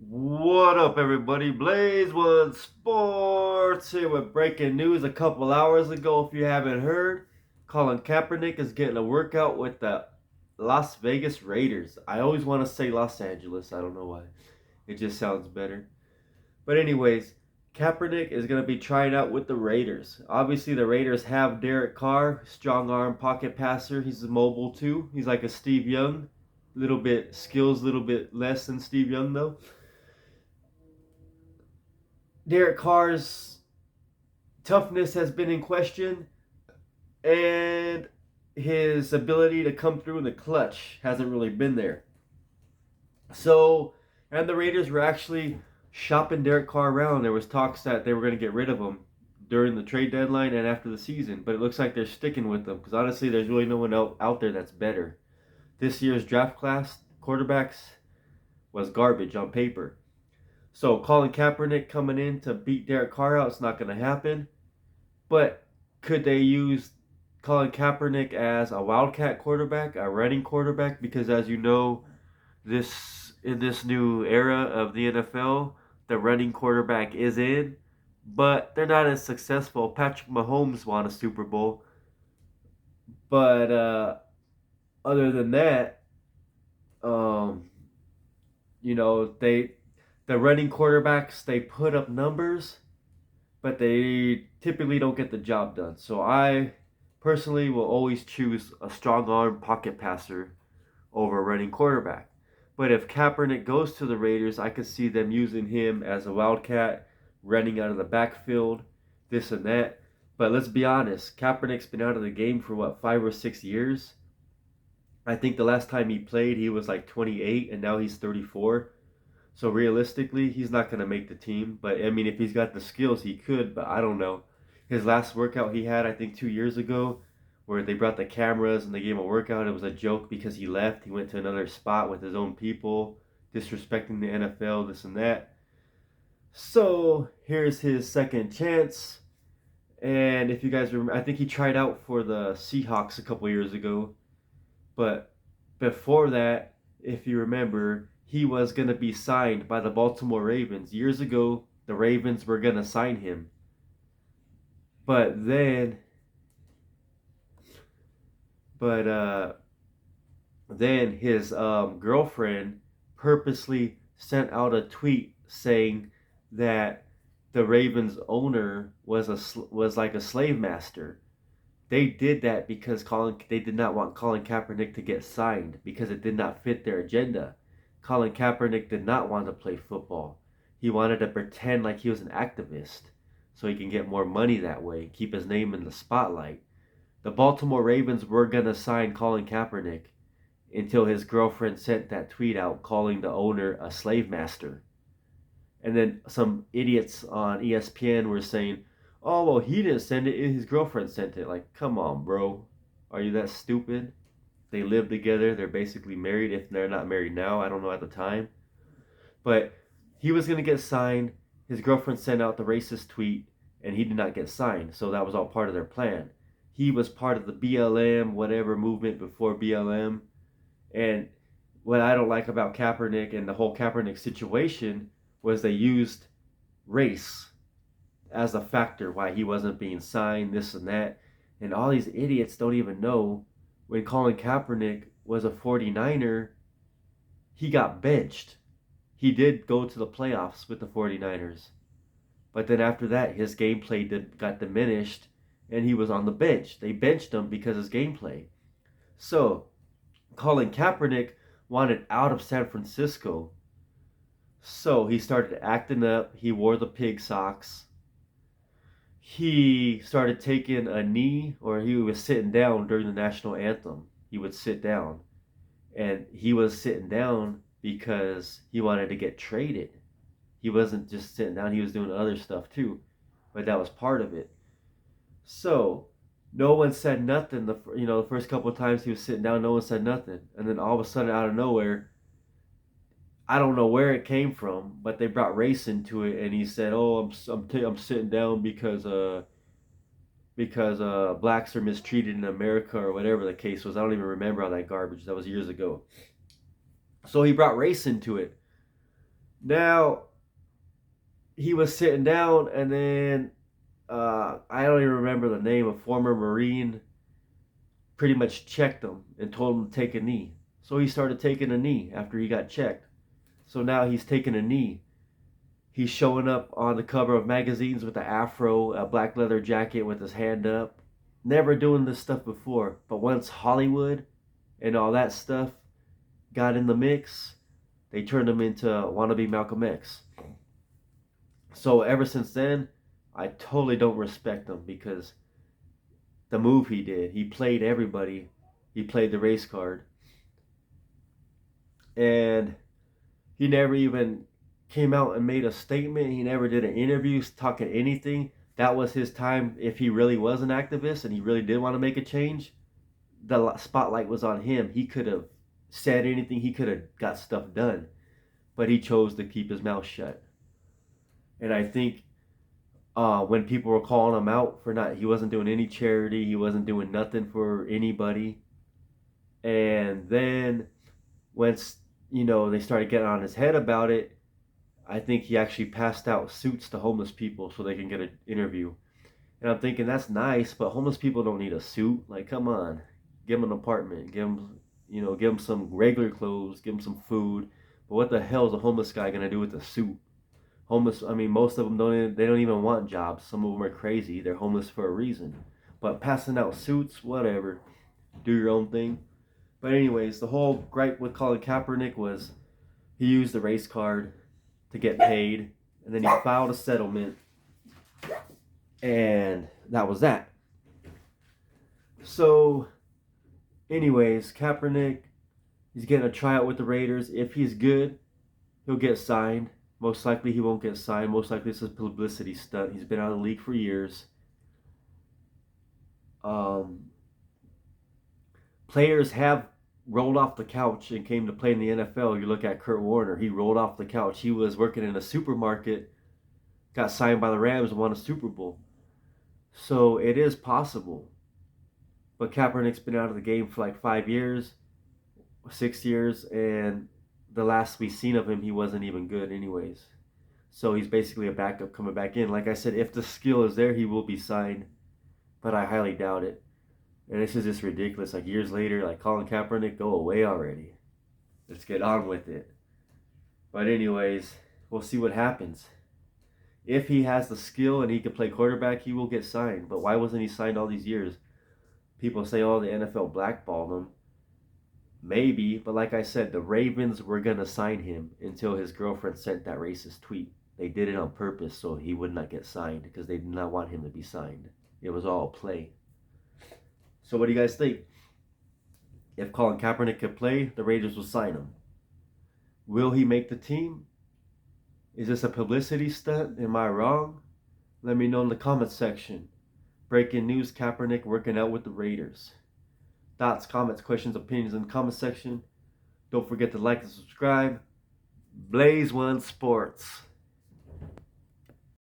What up, everybody? Blaze One Sports here with breaking news a couple hours ago. If you haven't heard, Colin Kaepernick is getting a workout with the Las Vegas Raiders. I always want to say Los Angeles. I don't know why. It just sounds better. But anyways, Kaepernick is going to be trying out with the Raiders. Obviously, the Raiders have Derek Carr, strong arm pocket passer. He's mobile too. He's like a Steve Young, little bit skills, little bit less than Steve Young though. Derek Carr's toughness has been in question, and his ability to come through in the clutch hasn't really been there. So, and the Raiders were actually shopping Derek Carr around. There was talks that they were going to get rid of him during the trade deadline and after the season, but it looks like they're sticking with him because honestly, there's really no one out there that's better. This year's draft class quarterbacks was garbage on paper. So Colin Kaepernick coming in to beat Derek Carr out, it's not going to happen. But could they use Colin Kaepernick as a wildcat quarterback, a running quarterback? Because as you know, this in this new era of the NFL, the running quarterback is in, but they're not as successful. Patrick Mahomes won a Super Bowl, but other than that, um, they the running quarterbacks they put up numbers, but they typically don't get the job done. So I personally will always choose a strong arm pocket passer over a running quarterback. But if Kaepernick goes to the Raiders, I could see them using him as a wildcat, running out of the backfield, this and that. But let's be honest, Kaepernick's been out of the game for what, 5 or 6 years? I think the last time he played, he was like 28, and now he's 34. So realistically, he's not going to make the team. But I mean, if he's got the skills, he could. But I don't know. His last workout he had, I think 2 years ago, where they brought the cameras and they gave him a workout. It was a joke because he left. He went to another spot with his own people, disrespecting the NFL, this and that. So here's his second chance. And if you guys remember, I think he tried out for the Seahawks a couple years ago. But before that, if you remember, he was going to be signed by the Baltimore Ravens. Years ago, the Ravens were going to sign him. But then, but then his girlfriend purposely sent out a tweet saying that the Ravens owner was like a slave master. They did that because they did not want Colin Kaepernick to get signed because it did not fit their agenda. Colin Kaepernick did not want to play football. He wanted to pretend like he was an activist so he can get more money that way, keep his name in the spotlight. The Baltimore Ravens were going to sign Colin Kaepernick until his girlfriend sent that tweet out calling the owner a slave master. And then some idiots on ESPN were saying, "Oh well, he didn't send it; his girlfriend sent it." Like, come on, bro, are you that stupid? They live together; they're basically married. If they're not married now, I don't know at the time. But he was gonna get signed. His girlfriend sent out the racist tweet, and he did not get signed. So that was all part of their plan. He was part of the BLM whatever movement before BLM, and what I don't like about Kaepernick and the whole Kaepernick situation was they used race as a factor why he wasn't being signed, this and that. And all these idiots don't even know when Colin Kaepernick was a 49er, he got benched. He did go to the playoffs with the 49ers. But then after that, his gameplay got diminished and he was on the bench. They benched him because of his gameplay. So, Colin Kaepernick wanted out of San Francisco. So he started acting up. He wore the pig socks. He started taking a knee, or he was sitting down during the national anthem. He would sit down. And he was sitting down because he wanted to get traded. He wasn't just sitting down, he was doing other stuff too. But that was part of it. So, no one said nothing. The first couple of times he was sitting down, no one said nothing. And then all of a sudden, out of nowhere, I don't know where it came from, but they brought race into it, and he said, "Oh, I'm sitting down because blacks are mistreated in America or whatever the case was." I don't even remember all that garbage. That was years ago. So he brought race into it. Now, he was sitting down, and then I don't even remember the name. A former Marine pretty much checked him and told him to take a knee. So he started taking a knee after he got checked. So now he's taking a knee. He's showing up on the cover of magazines with the afro, a black leather jacket with his hand up. Never doing this stuff before. But once Hollywood and all that stuff got in the mix, they turned him into wannabe Malcolm X. So ever since then, I totally don't respect him because the move he did, he played everybody. He played the race card. And he never even came out and made a statement. He never did an interview talking anything. That was his time. If he really was an activist and he really did want to make a change, the spotlight was on him. He could have said anything. He could have got stuff done. But he chose to keep his mouth shut. And I think when people were calling him out for not, he wasn't doing any charity. He wasn't doing nothing for anybody. And then once, they started getting on his head about it, I think he actually passed out suits to homeless people so they can get an interview. And I'm thinking that's nice, but homeless people don't need a suit. Like, come on, give them an apartment, give them some regular clothes, give them some food. But what the hell is a homeless guy gonna do with a suit? Homeless, I mean, most of them they don't even want jobs. Some of them are crazy. They're homeless for a reason. But passing out suits, whatever. Do your own thing. But anyways, the whole gripe with Colin Kaepernick was he used the race card to get paid, and then he filed a settlement, and that was that. So, anyways, Kaepernick, he's getting a tryout with the Raiders. If he's good, he'll get signed. Most likely he won't get signed. Most likely this is a publicity stunt. He's been out of the league for years. Players have rolled off the couch and came to play in the NFL. You look at Kurt Warner, he rolled off the couch. He was working in a supermarket, got signed by the Rams, and won a Super Bowl. So it is possible. But Kaepernick's been out of the game for like 5 years, 6 years, and the last we seen of him, he wasn't even good anyways. So he's basically a backup coming back in. Like I said, if the skill is there, he will be signed. But I highly doubt it. And this is just ridiculous. Like years later, like Colin Kaepernick, go away already. Let's get on with it. But anyways, we'll see what happens. If he has the skill and he can play quarterback, he will get signed. But why wasn't he signed all these years? People say, oh, the NFL blackballed him. Maybe, but like I said, the Ravens were going to sign him until his girlfriend sent that racist tweet. They did it on purpose so he would not get signed because they did not want him to be signed. It was all a play. So what do you guys think? If Colin Kaepernick could play, the Raiders will sign him. Will he make the team? Is this a publicity stunt? Am I wrong? Let me know in the comments section. Breaking news, Kaepernick working out with the Raiders. Thoughts, comments, questions, opinions in the comment section. Don't forget to like and subscribe. Blaze One Sports.